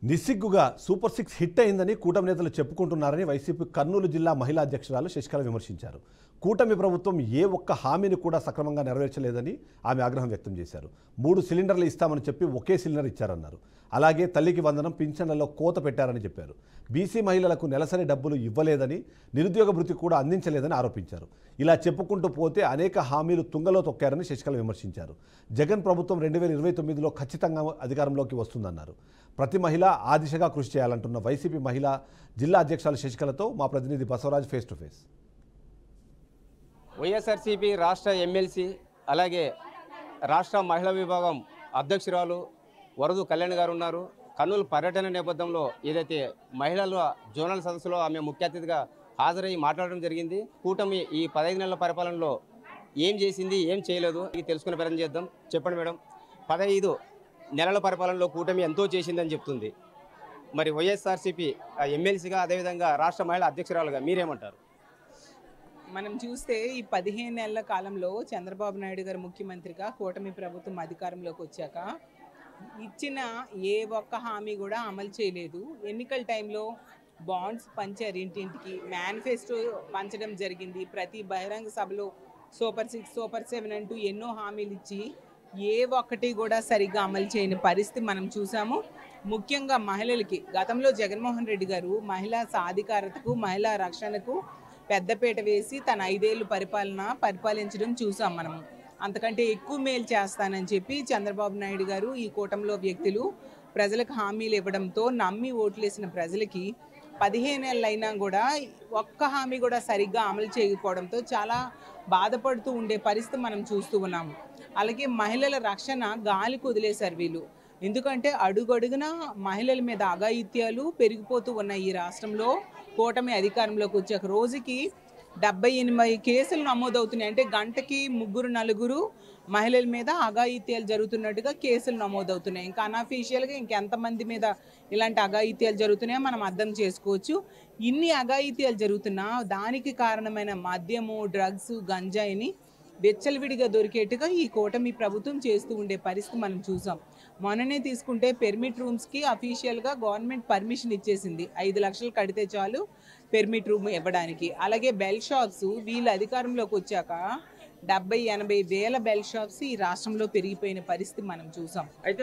నిస్సిగ్గుగా super six hit అయిందని కూటమి నేతలు చెప్పుకుంటున్నారని వైసీపీ కర్నూలు జిల్లా మహిళా అధ్యక్షురాలు శశికళ విమర్శించారు. కూటమి ప్రభుత్వం ఏ ఒక్క హామీని కూడా సక్రమంగా నెరవేర్చలేదని ఆమె ఆగ్రహం వ్యక్తం చేశారు. 3 సిలిండర్లు ఇస్తామని చెప్పి ఒకే సిలిండర్ ఇచ్చారన్నారు. అలాగే తల్లికి వందనం, పింఛన్లలో కోత పెట్టారని చెప్పారు. బీసీ మహిళలకు నెలసరి డబ్బులు ఇవ్వలేదని, నిరుద్యోగ భృతి కూడా అందించలేదని ఆరోపించారు. ఇలా చెప్పుకుంటూ పోతే అనేక హామీలు తుంగలో తొక్కారని శశికళ విమర్శించారు. జగన్ ప్రభుత్వం 2029లో ఖచ్చితంగా అధికారంలోకి వస్తుందన్నారు. ప్రతి మహిళ ఆ దిశగా కృషి చేయాలంటున్న వైసీపీ మహిళా జిల్లా అధ్యక్షురాలు శశికళతో మా ప్రతినిధి Basavaraj face to face. YSRCP రాష్ట్ర ఎమ్మెల్సీ అలాగే రాష్ట్ర మహిళా విభాగం అధ్యక్షురాలు వరదు కళ్యాణ్ గారు ఉన్నారు. కర్నూలు పర్యటన నేపథ్యంలో ఏదైతే మహిళల జోనల్ సదస్సులో ఆమె ముఖ్య అతిథిగా హాజరై మాట్లాడడం జరిగింది. కూటమి ఈ 15 నెలల పరిపాలనలో ఏం చేసింది, ఏం చేయలేదు ఇది తెలుసుకునే ప్రయత్నం చేద్దాం. చెప్పండి మేడం, 15 నెలల పరిపాలనలో కూటమి ఎంతో చేసిందని చెప్తుంది. మరి వైఎస్ఆర్సీపీ ఎమ్మెల్సీగా అదేవిధంగా రాష్ట్ర మహిళా అధ్యక్షురాలుగా మీరేమంటారు? మనం చూస్తే ఈ 15 నెలల కాలంలో చంద్రబాబు నాయుడు గారు ముఖ్యమంత్రిగా కూటమి ప్రభుత్వం అధికారంలోకి వచ్చాక ఇచ్చిన ఏ ఒక్క హామీ కూడా అమలు చేయలేదు. ఎన్నికల టైంలో బాండ్స్ పంచారు, ఇంటింటికి మేనిఫెస్టో పంచడం జరిగింది. ప్రతి బహిరంగ సభలో సూపర్ 6, సూపర్ 7 అంటూ ఎన్నో హామీలు ఇచ్చి ఏ ఒక్కటి కూడా సరిగ్గా అమలు చేయని పరిస్థితి మనం చూసాము. ముఖ్యంగా మహిళలకి గతంలో జగన్మోహన్ రెడ్డి గారు మహిళా సాధికారతకు, మహిళా రక్షణకు పెద్దపీట వేసి తన 5 ఏళ్ళు పరిపాలించడం చూసాం మనము. అంతకంటే ఎక్కువ మేలు చేస్తానని చెప్పి చంద్రబాబు నాయుడు గారు ఈ కూటమిలో వ్యక్తులు ప్రజలకు హామీలు ఇవ్వడంతో నమ్మి ఓట్లేసిన ప్రజలకి 15 నెలలు అయినా కూడా ఒక్క హామీ కూడా సరిగ్గా అమలు చేయకపోవడంతో చాలా బాధపడుతూ ఉండే పరిస్థితి మనం చూస్తూ ఉన్నాము. అలాగే మహిళల రక్షణ గాలికి వదిలేశారు వీళ్ళు. ఎందుకంటే అడుగడుగున మహిళల మీద అఘాయిత్యాలు పెరిగిపోతూ ఉన్నాయి. ఈ రాష్ట్రంలో కూటమి అధికారంలోకి వచ్చాక రోజుకి 78 కేసులు నమోదవుతున్నాయి. అంటే గంటకి 3-4 మహిళల మీద అఘాయిత్యాలు జరుగుతున్నట్టుగా కేసులు నమోదవుతున్నాయి. ఇంకా అన్అఫీషియల్గా ఇంకెంతమంది మీద ఇలాంటి అఘాయిత్యాలు జరుగుతున్నాయో మనం అర్థం చేసుకోవచ్చు. ఇన్ని అఘాయిత్యాలు జరుగుతున్నా దానికి కారణమైన మద్యము, డ్రగ్స్, గంజాయిని వెచ్చలవిడిగా దొరికేట్టుగా ఈ కూటమి ప్రభుత్వం చేస్తూ ఉండే పరిస్థితి మనం చూసాం. మొన్ననే తీసుకుంటే పెర్మిట్ రూమ్స్కి అఫీషియల్గా గవర్నమెంట్ పర్మిషన్ ఇచ్చేసింది. 5 లక్షలు కడితే చాలు పెర్మిట్ రూమ్ ఇవ్వడానికి. అలాగే బెల్ షాప్స్ వీళ్ళు అధికారంలోకి వచ్చాక 70-80 వేల బెల్ షాప్స్ ఈ రాష్ట్రంలో పెరిగిపోయిన పరిస్థితి మనం చూసాం. అయితే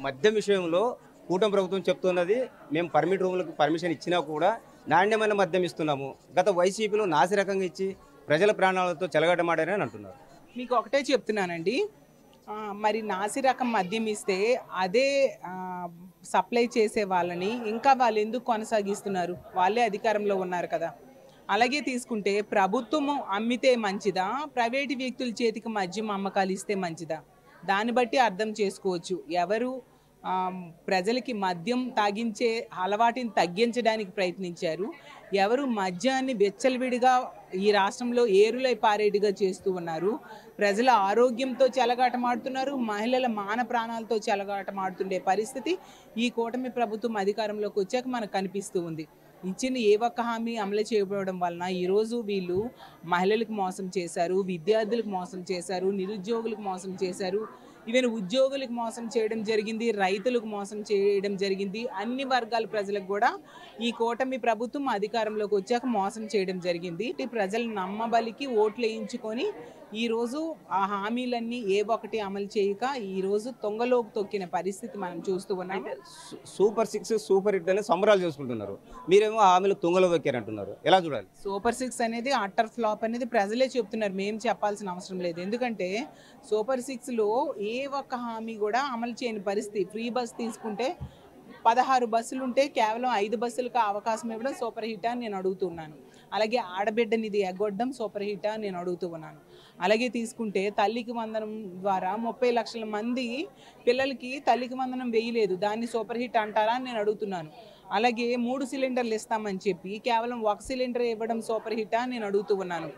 మద్యం విషయంలో కూటమి ప్రభుత్వం చెప్తున్నది, మేము పర్మిట్ రూములకు పర్మిషన్ ఇచ్చినా కూడా నాణ్యమైన మద్యం ఇస్తున్నాము. గత వైసీపీలో నాసిరకంగా ఇచ్చి ప్రజల ప్రాణాలతో చెలగటమాడారని అంటున్నారు. మీకు ఒకటే చెప్తున్నానండి, మరి నాసి రకం మద్యం ఇస్తే అదే సప్లై చేసే వాళ్ళని ఇంకా వాళ్ళు ఎందుకు కొనసాగిస్తున్నారు? వాళ్ళే అధికారంలో ఉన్నారు కదా. అలాగే తీసుకుంటే ప్రభుత్వము అమ్మితే మంచిదా, ప్రైవేటు వ్యక్తుల చేతికి మద్యం అమ్మకాలు ఇస్తే మంచిదా? దాన్ని బట్టి అర్థం చేసుకోవచ్చు ఎవరు ప్రజలకి మద్యం తాగించే అలవాటుని తగ్గించడానికి ప్రయత్నించారు, ఎవరు మద్యాన్ని వెచ్చలవిడిగా ఈ రాష్ట్రంలో ఏరులై పారేడుగా చేస్తూ ఉన్నారు, ప్రజల ఆరోగ్యంతో చెలగాటమాడుతున్నారు, మహిళల మాన ప్రాణాలతో చెలగాటమాడుతుండే పరిస్థితి ఈ కూటమి ప్రభుత్వం అధికారంలోకి వచ్చాక మనకు కనిపిస్తూ ఉంది. ఇచ్చిన ఏ ఒక్క హామీ అమలు చేయకపోవడం వలన ఈరోజు వీళ్ళు మహిళలకు మోసం చేశారు, విద్యార్థులకు మోసం చేశారు, నిరుద్యోగులకు మోసం చేశారు, ఈవెన్ ఉద్యోగులకు మోసం చేయడం జరిగింది, రైతులకు మోసం చేయడం జరిగింది. అన్ని వర్గాల ప్రజలకు కూడా ఈ కూటమి ప్రభుత్వం అధికారంలోకి వచ్చాక మోసం చేయడం జరిగింది. ప్రజలు నమ్మబలికి ఓట్లు వేయించుకొని ఈరోజు ఆ హామీలన్నీ ఏ ఒక్కటి అమలు చేయక ఈరోజు తొంగలోకి తొక్కిన పరిస్థితి మనం చూస్తూ ఉన్నాం. సూపర్ 6, సూపర్ 8 అనే సంబరాలు చేసుకుంటున్నారు, మీరేమో హామీలు తొంగలో దొక్కారంటున్నారు. ఎలా చూడాలి? సూపర్ 6 అనేది అట్టర్ ఫ్లాప్ అనేది ప్రజలే చెప్తున్నారు, మేము చెప్పాల్సిన అవసరం లేదు. ఎందుకంటే సూపర్ 6లో ఏ ఒక్క హామీ కూడా అమలు చేయని పరిస్థితి. ఫ్రీ బస్ తీసుకుంటే 16 బస్సులు ఉంటే కేవలం 5 బస్సులకు అవకాశం ఇవ్వడం సూపర్ హిట్ అని నేను అడుగుతున్నాను. అలాగే ఆడబిడ్డనిది ఎగ్గొట్టడం సూపర్ హిట్ అని నేను అడుగుతూ ఉన్నాను. అలాగే తీసుకుంటే తల్లికి వందనం ద్వారా 30 లక్షల మంది పిల్లలకి తల్లికి వందనం వేయలేదు, దాన్ని సూపర్ హిట్ అంటారా అని నేను అడుగుతున్నాను. అలాగే 3 సిలిండర్లు ఇస్తామని చెప్పి కేవలం 1 సిలిండర్ ఇవ్వడం సూపర్ హిట్ అని నేను అడుగుతూ ఉన్నాను.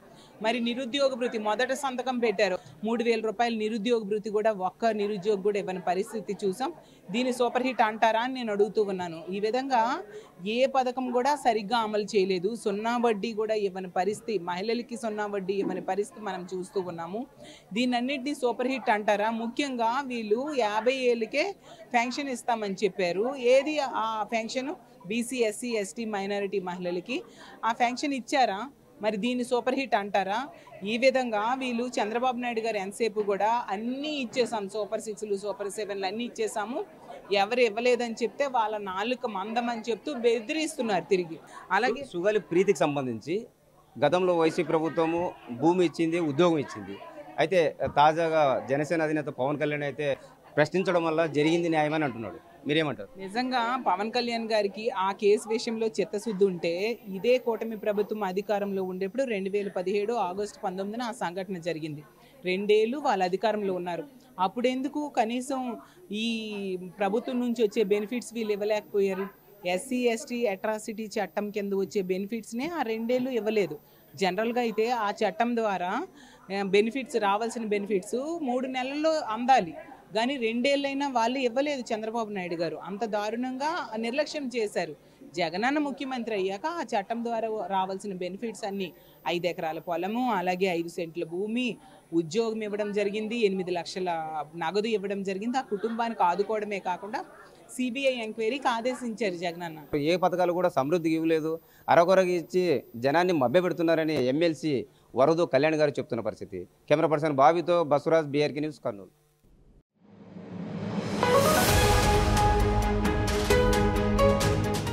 మరి నిరుద్యోగ భృతి మొదట సంతకం పెట్టారు, 3,000 రూపాయలు నిరుద్యోగ భృతి కూడా ఒక్క నిరుద్యోగి కూడా ఇవ్వని పరిస్థితి చూసాం. దీన్ని సూపర్ హిట్ అంటారా అని నేను అడుగుతూ ఉన్నాను. ఈ విధంగా ఏ పథకం కూడా సరిగ్గా అమలు చేయలేదు. సున్నా వడ్డీ కూడా ఇవ్వని పరిస్థితి, మహిళలకి సున్నా వడ్డీ ఇవ్వని పరిస్థితి మనం చూస్తూ ఉన్నాము. దీనన్నిటినీ సూపర్ హిట్ అంటారా? ముఖ్యంగా వీళ్ళు 50 ఏళ్ళకే పెన్షన్ ఇస్తామని చెప్పారు. ఏది ఆ pension? BC, SC, ST, minority మహిళలకి ఆ పెన్షన్ ఇచ్చారా? మరి దీన్ని సూపర్ హిట్ అంటారా? ఈ విధంగా వీళ్ళు చంద్రబాబు నాయుడు గారు ఎంతసేపు కూడా అన్నీ ఇచ్చేసాం, సూపర్ 6లు సూపర్ 7లు అన్నీ ఇచ్చేసాము, ఎవరు ఇవ్వలేదని చెప్తే వాళ్ళ నాలుక మందం అని చెప్తూ బెదిరిస్తున్నారు తిరిగి. అలాగే సుగాలి ప్రీతికి సంబంధించి గతంలో వైసీపీ ప్రభుత్వము భూమి ఇచ్చింది, ఉద్యోగం ఇచ్చింది. అయితే తాజాగా జనసేన అధినేత పవన్ కళ్యాణ్ అయితే ప్రశ్నించడం వల్ల జరిగింది న్యాయమని అంటున్నాడు. మీరేమంటారు? నిజంగా పవన్ కళ్యాణ్ గారికి ఆ కేసు విషయంలో చిత్తశుద్ధి ఉంటే ఇదే కూటమి ప్రభుత్వం అధికారంలో ఉండేప్పుడు 2017 ఆగస్టు 19న ఆ సంఘటన జరిగింది. 2 ఏళ్ళు వాళ్ళ అధికారంలో ఉన్నారు. అప్పుడెందుకు కనీసం ఈ ప్రభుత్వం నుంచి వచ్చే బెనిఫిట్స్ వీళ్ళు ఇవ్వలేకపోయారు? ఎస్సీ ఎస్టీ అట్రాసిటీ చట్టం కింద వచ్చే బెనిఫిట్స్నే ఆ 2 ఏళ్ళు ఇవ్వలేదు. జనరల్గా అయితే ఆ చట్టం ద్వారా బెనిఫిట్స్, రావాల్సిన బెనిఫిట్స్ 3 నెలల్లో అందాలి, కానీ 2 ఏళ్ళైనా వాళ్ళు ఇవ్వలేదు. చంద్రబాబు నాయుడు గారు అంత దారుణంగా నిర్లక్ష్యం చేశారు. జగనన్న ముఖ్యమంత్రి అయ్యాక ఆ చట్టం ద్వారా రావాల్సిన బెనిఫిట్స్ అన్నీ 5 ఎకరాల పొలము, అలాగే 5 సెంట్ల భూమి, ఉద్యోగం ఇవ్వడం జరిగింది, 8 లక్షల నగదు ఇవ్వడం జరిగింది. ఆ కుటుంబానికి ఆదుకోవడమే కాకుండా సిబిఐ ఎంక్వైరీకి ఆదేశించారు జగనన్న. ఏ పథకాలు కూడా సమృద్ధికి ఇవ్వలేదు, అరకొరగా ఇచ్చి జనాన్ని మభ్యపెడుతున్నారని ఎమ్మెల్సీ వరదు కళ్యాణ్ గారు చెప్తున్న పరిస్థితి. కెమెరా పర్సన్ బాబీతో బసవరాజ్, బీఆర్కే న్యూస్, కర్నూలు.